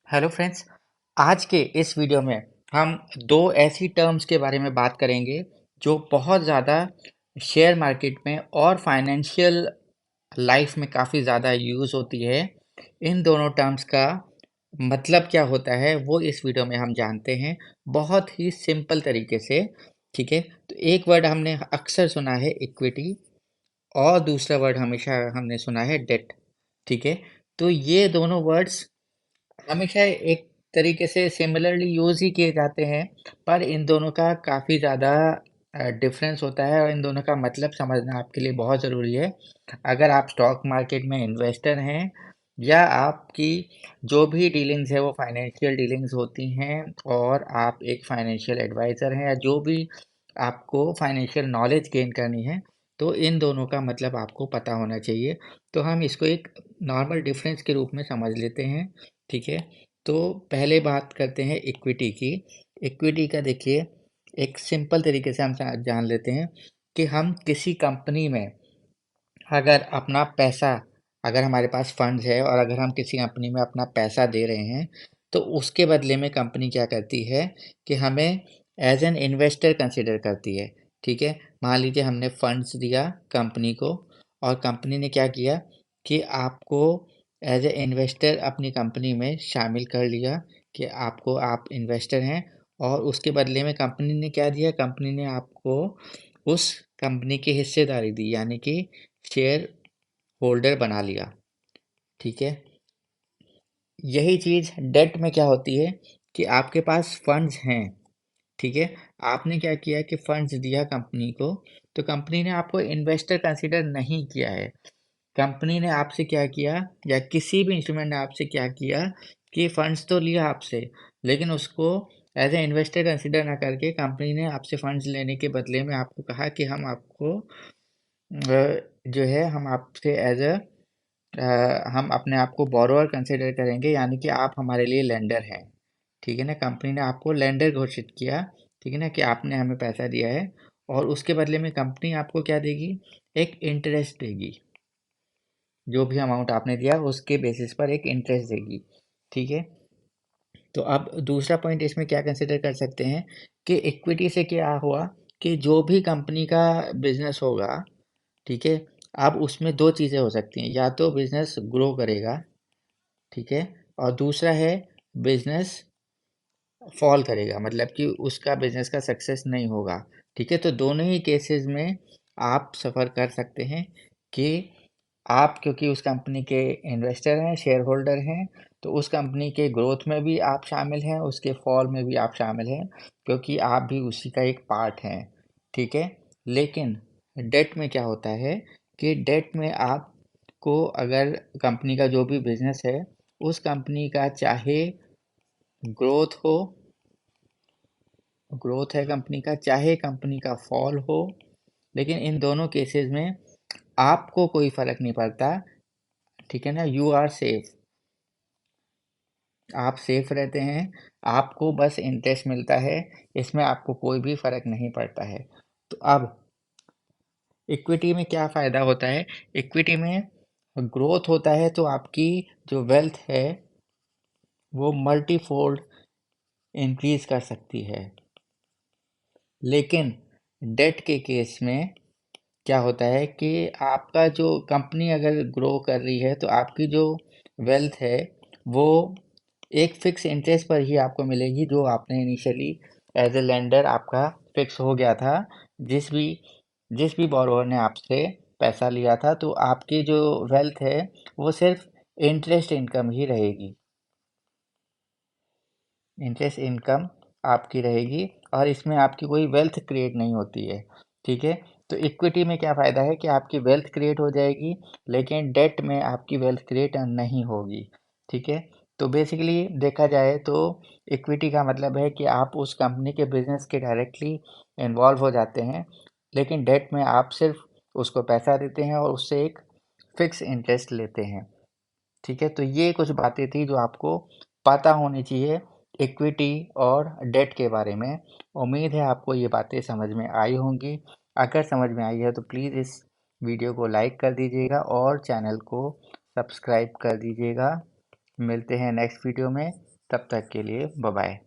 Hello friends. आज के इस वीडियो में हम दो ऐसी टर्म्स के बारे में बात करेंगे जो बहुत ज़्यादा शेयर मार्केट में और फाइनेंशियल लाइफ में काफ़ी ज़्यादा यूज़ होती है। इन दोनों टर्म्स का मतलब क्या होता है वो इस वीडियो में हम जानते हैं, बहुत ही सिंपल तरीके से। ठीक है, तो एक वर्ड हमने अक्सर सुना है इक्विटी, और दूसरा वर्ड हमेशा हमने सुना है डेट। ठीक है, तो ये दोनों वर्ड्स हमेशा एक तरीके से सिमिलरली यूज़ ही किए जाते हैं, पर इन दोनों का काफ़ी ज़्यादा डिफरेंस होता है और इन दोनों का मतलब समझना आपके लिए बहुत ज़रूरी है। अगर आप स्टॉक मार्केट में इन्वेस्टर हैं या आपकी जो भी डीलिंग्स है वो फाइनेंशियल डीलिंग्स होती हैं, और आप एक फाइनेंशियल एडवाइज़र हैं, या जो भी आपको फाइनेंशियल नॉलेज गेन करनी है, तो इन दोनों का मतलब आपको पता होना चाहिए। तो हम इसको एक नॉर्मल डिफरेंस के रूप में समझ लेते हैं। ठीक है, तो पहले बात करते हैं इक्विटी की। इक्विटी का देखिए, एक सिंपल तरीके से हम जान लेते हैं कि हम किसी कंपनी में अगर अपना पैसा, अगर हमारे पास फंड्स है और अगर हम किसी कंपनी में अपना पैसा दे रहे हैं, तो उसके बदले में कंपनी क्या करती है कि हमें एज एन इन्वेस्टर कंसिडर करती है। ठीक है, मान लीजिए हमने फंड्स दिया कंपनी को, और कंपनी ने क्या किया कि आपको एज ए इन्वेस्टर अपनी कंपनी में शामिल कर लिया कि आप इन्वेस्टर हैं, और उसके बदले में कंपनी ने क्या दिया, कंपनी ने आपको उस कंपनी की हिस्सेदारी दी, यानी कि शेयर होल्डर बना लिया। ठीक है, यही चीज़ डेट में क्या होती है कि आपके पास फंड्स हैं। ठीक है, आपने क्या किया कि फंड्स दिया कंपनी को, तो कंपनी ने आपको इन्वेस्टर कंसीडर नहीं किया है। कंपनी ने आपसे क्या किया, या किसी भी इंस्ट्रूमेंट ने आपसे क्या किया कि फंड्स तो लिया आपसे, लेकिन उसको एज ए इन्वेस्टर कंसीडर ना करके कंपनी ने आपसे फंड्स लेने के बदले में आपको कहा कि हम आपको जो है हम आपसे हम अपने आप को बोरोअर कंसिडर करेंगे, यानी कि आप हमारे लिए लेंडर हैं। ठीक है ना, कंपनी ने आपको लेंडर घोषित किया। ठीक है ना, कि आपने हमें पैसा दिया है, और उसके बदले में कंपनी आपको क्या देगी, एक इंटरेस्ट देगी। जो भी अमाउंट आपने दिया उसके बेसिस पर एक इंटरेस्ट देगी। ठीक है, तो अब दूसरा पॉइंट इसमें क्या कंसिडर कर सकते हैं कि इक्विटी से क्या हुआ कि जो भी कंपनी का बिजनेस होगा, ठीक है, अब उसमें दो चीज़ें हो सकती हैं, या तो बिजनेस ग्रो करेगा, ठीक है, और दूसरा है बिजनेस फॉल करेगा, मतलब कि उसका बिजनेस का सक्सेस नहीं होगा। ठीक है, तो दोनों ही केसेस में आप सफ़र कर सकते हैं कि आप, क्योंकि उस कंपनी के इन्वेस्टर हैं, शेयर होल्डर हैं, तो उस कंपनी के ग्रोथ में भी आप शामिल हैं, उसके फॉल में भी आप शामिल हैं, क्योंकि आप भी उसी का एक पार्ट हैं। ठीक है, लेकिन डेट में क्या होता है कि डेट में आपको, अगर कंपनी का जो भी बिजनेस है, उस कंपनी का चाहे ग्रोथ हो, ग्रोथ है कंपनी का, चाहे कंपनी का फॉल हो, लेकिन इन दोनों केसेस में आपको कोई फर्क नहीं पड़ता। ठीक है ना, यू आर सेफ, आप सेफ रहते हैं, आपको बस इंटरेस्ट मिलता है, इसमें आपको कोई भी फर्क नहीं पड़ता है। तो अब इक्विटी में क्या फ़ायदा होता है, इक्विटी में ग्रोथ होता है, तो आपकी जो वेल्थ है वो मल्टीफोल्ड इंक्रीज कर सकती है। लेकिन डेट के केस में क्या होता है कि आपका जो कंपनी अगर ग्रो कर रही है, तो आपकी जो वेल्थ है वो एक फिक्स इंटरेस्ट पर ही आपको मिलेगी, जो आपने इनिशियली एज ए लेंडर आपका फिक्स हो गया था। जिस भी जिस भी बोरोवर ने आपसे पैसा लिया था, तो आपकी जो वेल्थ है वो सिर्फ इंटरेस्ट इनकम ही रहेगी, इंटरेस्ट इनकम आपकी रहेगी, और इसमें आपकी कोई वेल्थ क्रिएट नहीं होती है। ठीक है, तो इक्विटी में क्या फ़ायदा है कि आपकी वेल्थ क्रिएट हो जाएगी, लेकिन डेट में आपकी वेल्थ क्रिएट नहीं होगी। ठीक है, तो बेसिकली देखा जाए तो इक्विटी का मतलब है कि आप उस कंपनी के बिजनेस के डायरेक्टली इन्वॉल्व हो जाते हैं, लेकिन डेट में आप सिर्फ उसको पैसा देते हैं और उससे एक फिक्स इंटरेस्ट लेते हैं। ठीक है, तो ये कुछ बातें थी जो आपको पता होनी चाहिए इक्विटी और डेट के बारे में। उम्मीद है आपको ये बातें समझ में आई होंगी। अगर समझ में आई है तो प्लीज़ इस वीडियो को लाइक कर दीजिएगा और चैनल को सब्सक्राइब कर दीजिएगा। मिलते हैं नेक्स्ट वीडियो में। तब तक के लिए बाय बाय।